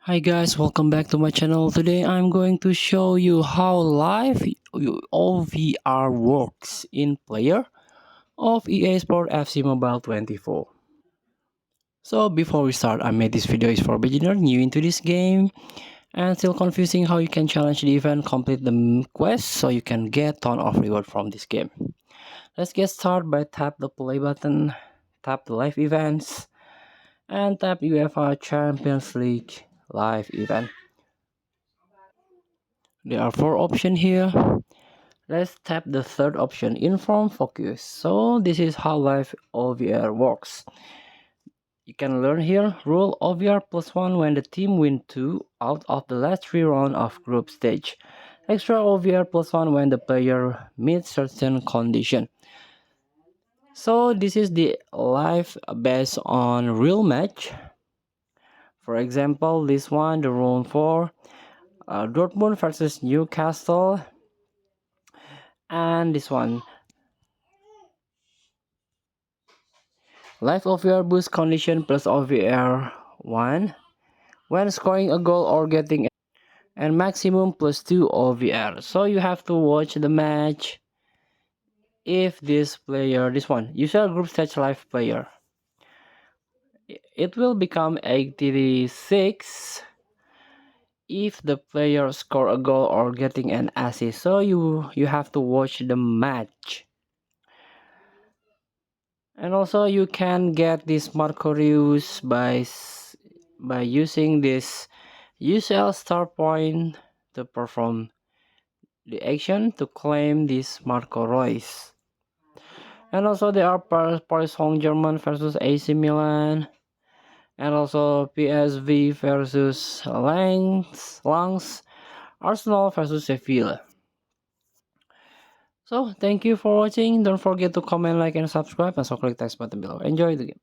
Hi guys, welcome back to my channel. Today I'm going to show you how live OVR works in player of EA Sport FC Mobile 24. So before we start, I made this video is for beginner new into this game and still confusing how you can challenge the event, complete the quest so you can get ton of reward from this game. Let's get started by tap the play button, tap the live events, and tap UEFA Champions League live event. There are four options here. Let's tap the third option, inform focus. So this is how live OVR works. You can learn here rule OVR +1 when the team win 2 out of the last 3 rounds of group stage. Extra OVR +1 when the player meets certain condition. So this is the live based on real match. For example, this one, the round 4, Dortmund versus Newcastle, and this one, live OVR boost condition plus OVR 1 when scoring a goal or getting and maximum +2 OVR. So you have to watch the match if this player, this one, UCL group stage live player, it will become 86 if the player score a goal or getting an assist. So you have to watch the match. And also you can get this Marcorius by using this UCL star point to perform the action to claim this Marco Reus. And also there are Paris Saint-Germain versus AC Milan, and also PSV versus Lens, Arsenal versus Sevilla. So thank you for watching. Don't forget to comment, like, and subscribe, and so click text button below. Enjoy the game.